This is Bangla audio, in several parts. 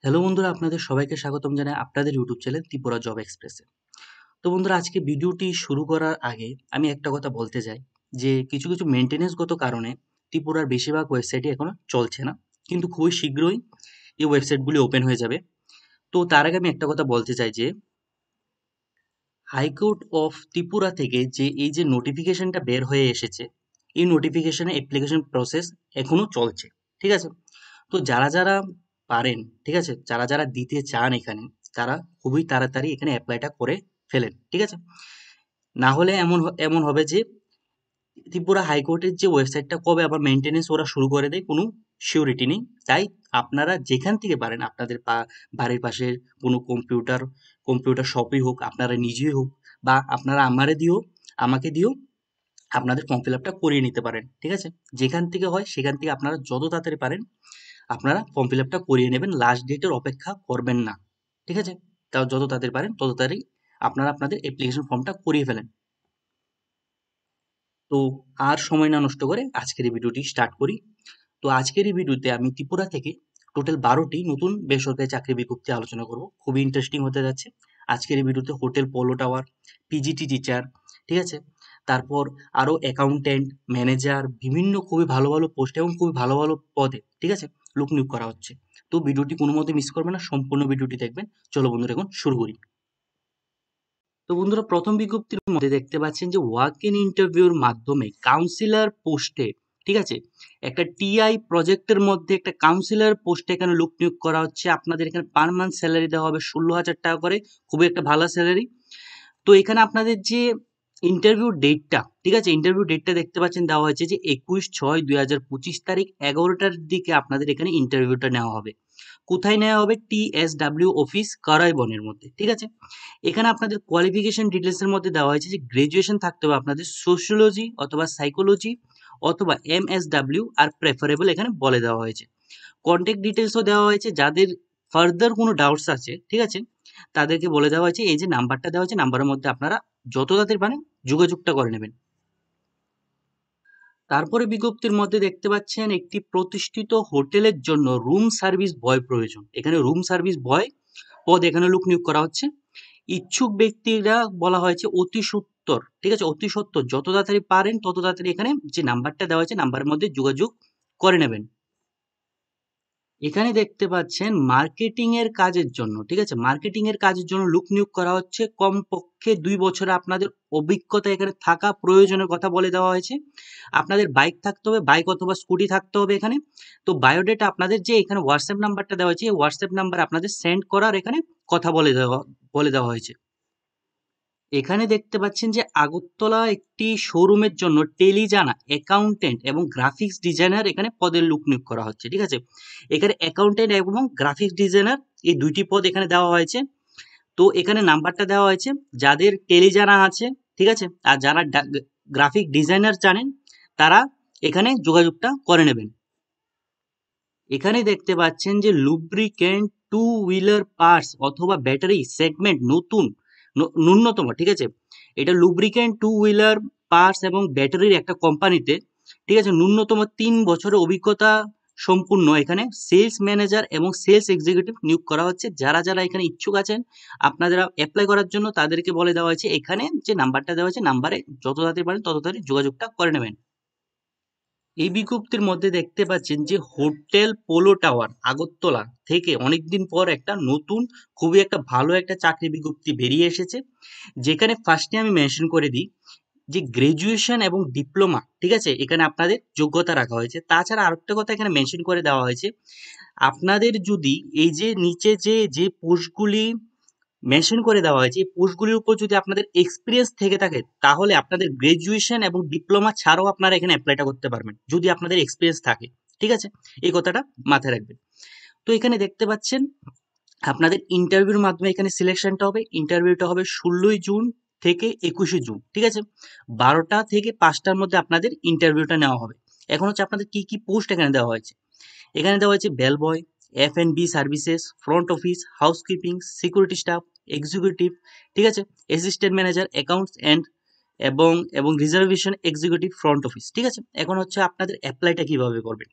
হ্যালো বন্ধুরা, আপনাদের সবাইকে স্বাগতম জানাই আপনাদের ইউটিউব চ্যানেল ত্রিপুরা জব এক্সপ্রেসে। তো বন্ধুরা, আজকে ভিডিওটি শুরু করার আগে আমি একটা কথা বলতে চাই যে কিছু কিছু মেনটেন্যান্সগত কারণে ত্রিপুরার বেশিরভাগ ওয়েবসাইটই এখনো চলছে না, কিন্তু খুবই শীঘ্রই এই ওয়েবসাইটগুলি ওপেন হয়ে যাবে। তো তার আগে আমি একটা কথা বলতে চাই যে হাইকোর্ট অফ ত্রিপুরা থেকে এই যে নোটিফিকেশনটা বের হয়ে এসেছে, এই নোটিফিকেশনে অ্যাপ্লিকেশন প্রসেস এখনো চলছে। ঠিক আছে? তো যারা যারা পারেন, ঠিক আছে, যারা যারা দিতে চান এখানে, তারা খুবই তাড়াতাড়ি এখানে অ্যাপ্লাইটা করে ফেলেন। ঠিক আছে? না হলে এমন হবে যে ত্রিপুরা হাইকোর্টের যে ওয়েবসাইটটা কবে আবার মেনটেনেন্স ওরা শুরু করে দেয় কোনো সিউরিটি নেই। তাই আপনারা যেখান থেকে পারেন আপনাদের বাড়ির পাশে কোনো কম্পিউটার শপই হোক, আপনারা নিজেই হোক, বা আপনারা আমাকে দিয়েও আপনাদের ফর্ম ফিল আপটা করিয়ে নিতে পারেন। ঠিক আছে? যেখান থেকে হয় সেখান থেকে আপনারা যত তাড়াতাড়ি পারেন আপনারা ফর্ম ফিল আপটা করিয়ে নেবেন, লাস্ট ডেটের অপেক্ষা করবেন না। ঠিক আছে? তাও যত তাড়াতাড়ি পারেন তত তাড়াতাড়ি আপনারা আপনাদের অ্যাপ্লিকেশন ফর্মটা করিয়ে ফেলেন। তো আর সময় না নষ্ট করে আজকের এই ভিডিওটি স্টার্ট করি। তো আজকের এই ভিডিওতে আমি ত্রিপুরা থেকে টোটাল 12টি নতুন বেসরকারি চাকরি বিজ্ঞপ্তি আলোচনা করব, খুবই ইন্টারেস্টিং হতে যাচ্ছে। আজকের এই ভিডিওতে hotel polo tower, PGT teacher, ঠিক আছে, তারপর আরও অ্যাকাউন্টেন্ট, ম্যানেজার, বিভিন্ন খুবই ভালো ভালো পোস্ট এবং খুবই ভালো ভালো পদে, ঠিক আছে, লোক নিয়োগ করা হচ্ছে। তো ভিডিওটি কোনো মতে মিস করবেন না, সম্পূর্ণ ভিডিওটি দেখবেন। চলো বন্ধুরা, এখন শুরু করি। তো বন্ধুরা, প্রথম বিজ্ঞপ্তির মধ্যে দেখতে পাচ্ছেন যে ওয়াক ইন ইন্টারভিউর মাধ্যমে কাউন্সিলর পোস্টে, ঠিক আছে, একটা টিআই প্রজেক্টের মধ্যে একটা কাউন্সিলর পোস্টে এখানে লোক নিয়োগ করা হচ্ছে। আপনাদের এখানে পার মান্থ স্যালারি দেওয়া হবে 16,000 টাকা করে, খুবই একটা ভালো স্যালারি। তো এখানে আপনাদের যে ইন্টারভিউ ডেটটা, ঠিক আছে, ইন্টারভিউ ডেটটা দেখতে পাচ্ছেন দেওয়া হয়েছে যে 21/6/2025 তারিখ 11টার দিকে আপনাদের এখানে ইন্টারভিউটা নেওয়া হবে। কোথায় নেওয়া হবে? TSW অফিস কারাইবনের মধ্যে। ঠিক আছে? এখানে আপনাদের কোয়ালিফিকেশন ডিটেলসের মধ্যে দেওয়া হয়েছে যে গ্রাজুয়েশন থাকতে হবে আপনাদের সোশিওলজি অথবা সাইকোলজি অথবা MSW, আর প্রেফারেবল এখানে বলে দেওয়া হয়েছে। কন্ট্যাক্ট ডিটেলসও দেওয়া হয়েছে, যাদের ফার্দার কোনো ডাউটস আছে, ঠিক আছে, তাদেরকে বলে দেওয়া হয়েছে এই যে নাম্বারটা দেওয়া হয়েছে, নাম্বারের মধ্যে আপনারা যত তাড়াতাড়ি পারেন যোগাযোগটা করে নেবেন। তারপরে বিজ্ঞপ্তির মধ্যে দেখতে পাচ্ছেন একটি প্রতিষ্ঠিত হোটেলের জন্য রুম সার্ভিস বয় প্রয়োজন। এখানে রুম সার্ভিস বয় পদ এখানে লোক নিয়োগ করা হচ্ছে। ইচ্ছুক ব্যক্তিরা বলা হয়েছে অতি সত্বর, ঠিক আছে, অতি সত্বর যত তাড়াতাড়ি পারেন তত তাড়াতাড়ি এখানে যে নাম্বারটা দেওয়া হয়েছে নাম্বারের মধ্যে যোগাযোগ করে নেবেন। এখানে দেখতে পাচ্ছেন মার্কেটিং এর কাজের জন্য, ঠিক আছে, মার্কেটিং এর কাজের জন্য লোক নিয়োগ করা হচ্ছে। কমপক্ষে 2 বছরে আপনাদের অভিজ্ঞতা এখানে থাকা প্রয়োজনের কথা বলে দেওয়া হয়েছে। আপনাদের বাইক থাকতে হবে, বাইক অথবা স্কুটি থাকতে হবে এখানে। তো বায়োডেটা আপনাদের যে এখানে হোয়াটসঅ্যাপ নাম্বারটা দেওয়া হয়েছে, এই হোয়াটসঅ্যাপ নাম্বার আপনাদের সেন্ড করার এখানে কথা বলে দেওয়া হয়েছে। এখানে দেখতে পাচ্ছেন যে আগরতলা একটি শোরুমের জন্য টেলিজানা অ্যাকাউন্টেন্ট এবং গ্রাফিক্স ডিজাইনার এখানে পদের লোক নিয়োগ করা হচ্ছে। ঠিক আছে? এখানে অ্যাকাউন্টেন্ট এবং গ্রাফিক্স ডিজাইনার এই দুইটি পদ এখানে দেওয়া হয়েছে। তো এখানে নাম্বারটা দেওয়া হয়েছে, যাদের টেলিজানা আছে, ঠিক আছে, আর যারা গ্রাফিক ডিজাইনার জানেন তারা এখানে যোগাযোগটা করে নেবেন। এখানে দেখতে পাচ্ছেন যে লুব্রিকেন্ট টু হুইলার পার্টস অথবা ব্যাটারি সেগমেন্ট নতুন ন্যূনতম, ঠিক আছে, এটা লুব্রিকেন্ট টু হুইলার পার্টস এবং ব্যাটারির একটা কোম্পানিতে, ঠিক আছে, ন্যূনতম 3 বছরের অভিজ্ঞতা সম্পূর্ণ এখানে সেলস ম্যানেজার এবং সেলস এক্সিকিউটিভ নিয়োগ করা হচ্ছে। যারা যারা এখানে ইচ্ছুক আছেন আপনারা অ্যাপ্লাই করার জন্য, তাদেরকে বলে দেওয়া হয়েছে এখানে যে নাম্বারটা দেওয়া হয়েছে নাম্বারে যত তাড়াতাড়ি পারেন তত তাড়াতাড়ি যোগাযোগটা করে নেবেন। এই বিজ্ঞপ্তির মধ্যে দেখতে পাচ্ছেন যে হোটেল পোলো টাওয়ার আগরতলা থেকে অনেকদিন পর একটা নতুন খুবই একটা ভালো একটা চাকরি বিজ্ঞপ্তি বেরিয়ে এসেছে, যেখানে ফার্স্টে আমি মেনশন করে দিই যে গ্রাজুয়েশন এবং ডিপ্লোমা, ঠিক আছে, এখানে আপনাদের যোগ্যতা রাখা হয়েছে। তাছাড়া আরেকটা কথা এখানে মেনশন করে দেওয়া হয়েছে, আপনাদের যদি এই যে নিচে যে পোস্টগুলি মেনশন করে দেওয়া হয়েছে এই পোস্টগুলির উপর যদি আপনাদের এক্সপিরিয়েন্স থেকে থাকে, তাহলে আপনাদের গ্রাজুয়েশন এবং ডিপ্লোমা ছাড়াও আপনারা এখানে অ্যাপ্লাইটা করতে পারবেন যদি আপনাদের এক্সপিরিয়েন্স থাকে। ঠিক আছে? এই কথাটা মাথায় রাখবেন। তো এখানে দেখতে পাচ্ছেন আপনাদের ইন্টারভিউর মাধ্যমে এখানে সিলেকশনটা হবে। ইন্টারভিউটা হবে 16 জুন থেকে 21শে জুন। ঠিক আছে? 12টা থেকে 5টার মধ্যে আপনাদের ইন্টারভিউটা নেওয়া হবে। এখন হচ্ছে আপনাদের কি কি পোস্ট এখানে দেওয়া হয়েছে। এখানে দেওয়া হয়েছে bell boy, F&B services, front office, housekeeping, security staff, executive, ঠিক আছে, অ্যাসিস্ট্যান্ট ম্যানেজার, অ্যাকাউন্টস অ্যান্ড এবং রিজার্ভেশন এক্সিকিউটিভ ফ্রন্ট অফিস। ঠিক আছে? এখন হচ্ছে আপনাদের অ্যাপ্লাইটা কিভাবে করবেন।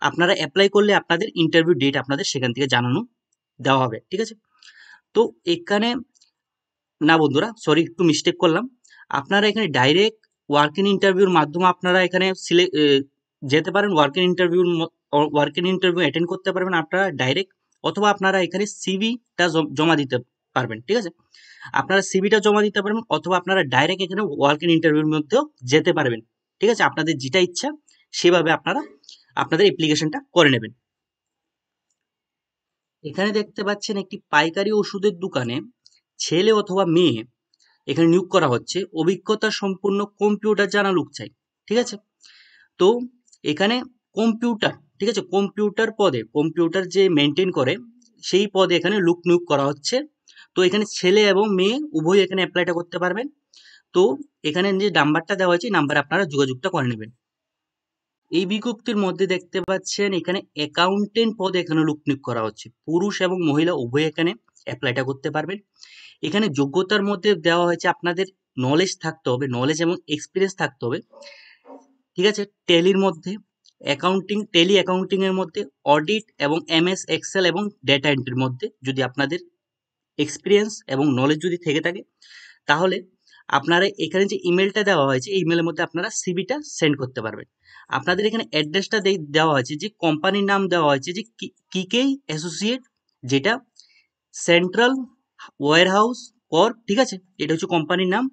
আপনারা অ্যাপ্লাই করলে আপনাদের ইন্টারভিউ ডেট আপনাদের সেখান থেকে জানানো দেওয়া হবে, ঠিক আছে। তো এখানে না বন্ধুরা, সরি একটু মিস্টেক করলাম। আপনারা এখানে ডাইরেক্ট ওয়ার্ক ইন ইন্টারভিউর মাধ্যমে আপনারা এখানে যেতে পারেন, ওয়ার্ক ইন ইন্টারভিউ অ্যাটেন্ড করতে পারবেন আপনারা ডাইরেক্ট, অথবা আপনারা এখানে সিভিটা জমা দিতে পারবেন, ঠিক আছে। আপনারা সিভিটা জমা দিতে পারবেন, অথবা আপনারা ডাইরেক্ট এখানে ওয়ার্ক ইন ইন্টারভিউর মধ্যেও যেতে পারবেন, ঠিক আছে। আপনাদের যেটা ইচ্ছা সেভাবে আপনারা আপনাদের অ্যাপ্লিকেশনটা করে নেবেন। এখানে দেখতে পাচ্ছেন একটি পাইকারি ওষুধের দোকানে ছেলে অথবা মেয়ে এখানে নিয়োগ করা হচ্ছে, অভিজ্ঞতা সম্পূর্ণ কম্পিউটার জানা লোক চাই, ঠিক আছে। তো এখানে কম্পিউটার, ঠিক আছে, কম্পিউটার পদে, কম্পিউটার যে মেনটেন করে সেই পদে এখানে লোক নিয়োগ করা হচ্ছে। তো এখানে ছেলে এবং মেয়ে উভয় এখানে অ্যাপ্লাইটা করতে পারবেন। তো এখানে যে নাম্বারটা দেওয়া হয়েছে এই নাম্বারে আপনারা যোগাযোগটা করে নেবেন। এই বিজ্ঞপ্তির মধ্যে দেখতে পাচ্ছেন এখানে অ্যাকাউন্টেন্ট পদে এখানে লোক নিয়োগ করা হচ্ছে, পুরুষ এবং মহিলা উভয় এখানে অ্যাপ্লাইটা করতে পারবেন। এখানে যোগ্যতার মধ্যে দেওয়া হয়েছে আপনাদের নলেজ থাকতে হবে, নলেজ এবং এক্সপিরিয়েন্স থাকতে হবে, ঠিক আছে। ট্যালির মধ্যে, ট্যালি অ্যাকাউন্টিং এর মধ্যে, অডিট এবং এমএস এক্সেল এবং ডেটা এন্ট্রির মধ্যে যদি আপনাদের এক্সপিরিয়েন্স এবং নলেজ যদি থেকে থাকে, তাহলে আপনারা এখানে যে ইমেলটা দেওয়া হয়েছে এই ইমেলের মধ্যে আপনারা সিভিটা সেন্ড করতে পারবেন। আপনাদের এখানে অ্যাড্রেসটা দেওয়া হয়েছে, যে কোম্পানির নাম দেওয়া হয়েছে যে কিকে অ্যাসোসিয়েট, যেটা সেন্ট্রাল ওয়্যার হাউস কর, ঠিক আছে। এটা হচ্ছে কোম্পানির নাম,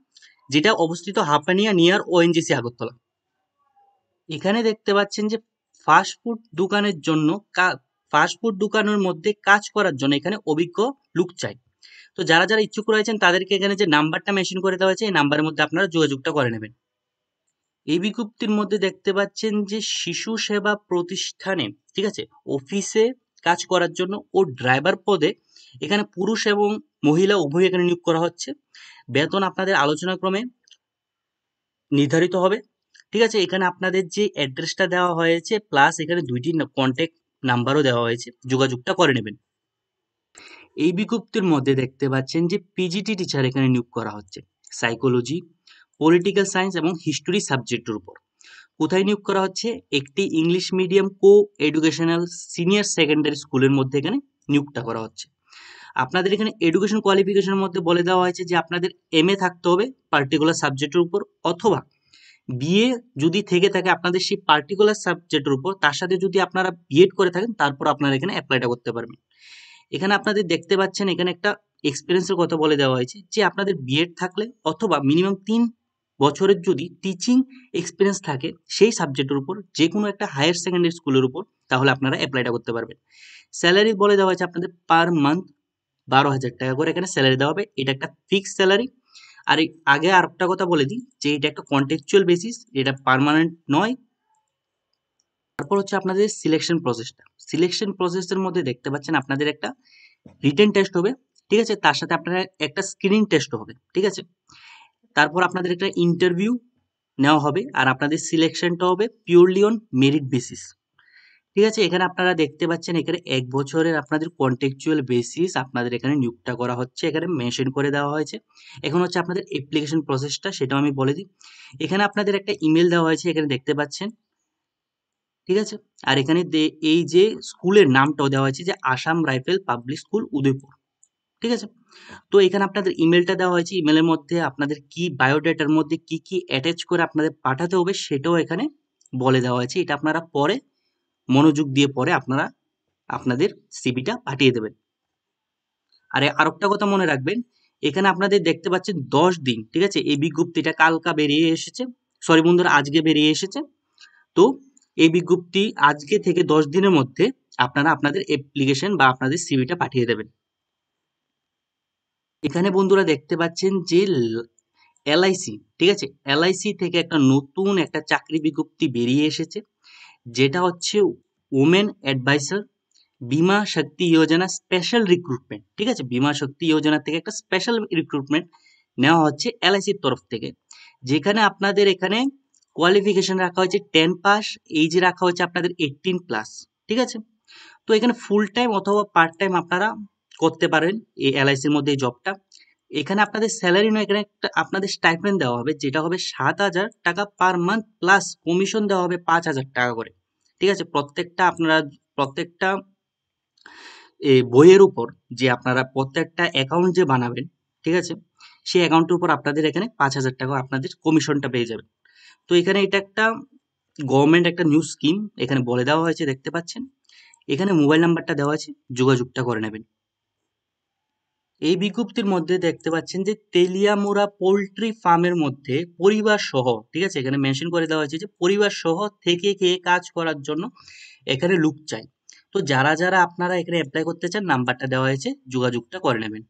যেটা অবস্থিত হাপানিয়া নিয়ার ওএনজিসি আগরতলা। এখানে দেখতে পাচ্ছেন যে ফাস্ট ফুড দোকানের জন্য, ফাস্ট ফুড দোকানের মধ্যে কাজ করার জন্য এখানে অভিজ্ঞ লোক চাই। তো যারা যারা ইচ্ছুক রয়েছেন তাদেরকে এখানে যে নাম্বারটা মেনশন করে দেওয়া হয়েছে এই নাম্বারের মধ্যে আপনারা যোগাযোগটা করে নেবেন। এই বিজ্ঞপ্তির মধ্যে দেখতে পাচ্ছেন যে শিশু সেবা প্রতিষ্ঠানে, ঠিক আছে, অফিসে কাজ করার জন্য ও ড্রাইভার পদে এখানে পুরুষ এবং মহিলা উভয় এখানে নিয়োগ করা হচ্ছে। বেতন আপনাদের আলোচনাক্রমে নির্ধারিত হবে, ঠিক আছে। এখানে আপনাদের যে অ্যাড্রেসটা দেওয়া হয়েছে প্লাস এখানে দুইটি কন্ট্যাক্ট নাম্বারও দেওয়া হয়েছে, যোগাযোগটা করে নেবেন। এই বিজ্ঞপ্তির মধ্যে দেখতে পাচ্ছেন যে পিজিটি টিচার এখানে নিয়োগ করা হচ্ছে, সাইকোলজি, পলিটিক্যাল সায়েন্স এবং হিস্টোরি সাবজেক্টের উপর। কোথায় নিয়োগ করা হচ্ছে? একটি ইংলিশ মিডিয়াম কো এডুকেশনাল সিনিয়র সেকেন্ডারি স্কুলের মধ্যে এখানে নিয়োগটা করা হচ্ছে। আপনাদের এখানে এডুকেশন কোয়ালিফিকেশনের মধ্যে বলে দেওয়া হয়েছে যে আপনাদের এমএ থাকতে হবে পার্টিকুলার সাবজেক্টের উপর, অথবা বিএ যদি থেকে থাকে আপনাদের সেই পার্টিকুলার সাবজেক্টের উপর, তার সাথে যদি আপনারা বিএড করে থাকেন তারপর আপনারা এখানে অ্যাপ্লাইটা করতে পারবেন। এখানে আপনাদের দেখতে পাচ্ছেন এখানে একটা এক্সপিরিয়েন্সের কথা বলে দেওয়া হয়েছে, যে আপনাদের বিএড থাকলে অথবা মিনিমাম 3 বছরের যদি টিচিং এক্সপিরিয়েন্স থাকে সেই সাবজেক্টের উপর যে কোনো একটা হায়ার সেকেন্ডারি স্কুলের উপর, তাহলে আপনারা অ্যাপ্লাইটা করতে পারবেন। স্যালারি বলে দেওয়া হয়েছে আপনাদের পার মান্থ 12,000 টাকা করে এখানে স্যালারি দেওয়া হবে, এটা একটা ফিক্সড স্যালারি। আর আগে আর একটা কথা বলে দিই যে এটা একটা কন্ট্রাকচুয়াল বেসিস, এটা পার্মানেন্ট নয়। তারপর হচ্ছে আপনাদের সিলেকশন প্রসেসটা, সিলেকশন প্রসেসের মধ্যে দেখতে পাচ্ছেন আপনাদের একটা রিটেন টেস্ট হবে, ঠিক আছে, তার সাথে আপনার একটা স্ক্রিনিং টেস্ট হবে, ঠিক আছে। তারপর আপনাদের একটা ইন্টারভিউ নেওয়া হবে, আর আপনাদের সিলেকশনটা হবে পিওরলি অন মেরিট বেসিস, ঠিক আছে। এখানে আপনারা দেখতে পাচ্ছেন এখানে 1 বছরের আপনাদের কন্ট্রাকচুয়াল বেসিস আপনাদের এখানে নিয়োগটা করা হচ্ছে, এখানে মেনশন করে দেওয়া হয়েছে। এখন হচ্ছে আপনাদের অ্যাপ্লিকেশন প্রসেসটা, সেটাও আমি বলে দিই। এখানে আপনাদের একটা ইমেল দেওয়া হয়েছে, এখানে দেখতে পাচ্ছেন, ঠিক আছে। আর এখানে এই যে স্কুলের নামটাও দেওয়া হয়েছে যে Assam rifle public school Udaipur, ঠিক আছে। তো এখানে আপনাদের ইমেলটা দেওয়া হয়েছে, ইমেলের মধ্যে আপনাদের কি বায়োডাটার মধ্যে কি কি অ্যাটাচ করে আপনাদের পাঠাতে হবে সেটাও এখানে বলে দেওয়া হয়েছে। এটা আপনারা পরে মনোযোগ দিয়ে পরে আপনারা আপনাদের সিভিটা পাঠিয়ে দেবেন। আর আরেকটা কথা মনে রাখবেন, এখানে আপনাদের দেখতে পাচ্ছেন 10 দিন, ঠিক আছে, এই বিজ্ঞপ্তিটা কালকা বেরিয়ে এসেছে, সরি বন্ধুরা আজকে বেরিয়ে এসেছে। তো এই বিজ্ঞপ্তি আজকে থেকে 10 দিনের মধ্যে আপনারা আপনাদের অ্যাপ্লিকেশন বা আপনাদের সিভিটা পাঠিয়ে দেবেন। এখানে বন্ধুরা দেখতে পাচ্ছেন যে এলআইসি, ঠিক আছে, এলআইসি থেকে একটা নতুন একটা চাকরি বিজ্ঞপ্তি বেরিয়ে এসেছে, যেটা হচ্ছে ওমেন অ্যাডভাইসার বীমা শক্তি যোজনা স্পেশাল রিক্রুটমেন্ট, ঠিক আছে। বীমা শক্তি যোজনা থেকে একটা স্পেশাল রিক্রুটমেন্ট নেওয়া হচ্ছে এলআইসির তরফ থেকে, যেখানে আপনাদের এখানে কোয়ালিফিকেশন রাখা হয়েছে 10 পাস, এইজ রাখা হয়েছে আপনাদের 18+, ঠিক আছে। তো এখানে ফুল টাইম অথবা পার্ট টাইম আপনারা করতে পারেন এই এলআইসির মধ্যে এই জবটা। এখানে আপনাদের স্যালারি নয়, এখানে একটা আপনাদের স্টাইপেন্ড দেওয়া হবে, যেটা হবে 7,000 টাকা পার মান্থ, প্লাস কমিশন দেওয়া হবে 5,000 টাকা করে, ঠিক আছে। প্রত্যেকটা এই বইয়ের উপর যে আপনারা প্রত্যেকটা অ্যাকাউন্ট যে বানাবেন, ঠিক আছে? সেই অ্যাকাউন্টের উপর আপনাদের এখানে ৫,০০০ টাকা আপনাদের কমিশনটা পেয়ে যাবেন। তো এখানে এটা একটা গভর্নমেন্ট একটা নিউ স্কিম এখানে বলে দেওয়া হয়েছে, দেখতে পাচ্ছেন। এখানে মোবাইল নাম্বারটা দেওয়া আছে, যোগাযোগটা করে নেবেন। এই বিজ্ঞপ্তির মধ্যে দেখতে পাচ্ছেন যে তেলিয়ামুড়া পোল্ট্রি ফার্মের মধ্যে পরিবার সহ, ঠিক আছে? এখানে মেনশন করে দেওয়া হয়েছে যে পরিবার সহ থেকে খেয়ে কাজ করার জন্য এখানে লোক চাই। তো যারা আপনারা এখানে এপ্লাই করতে চান, নাম্বারটা দেওয়া হয়েছে, যোগাযোগটা করে নেবেন।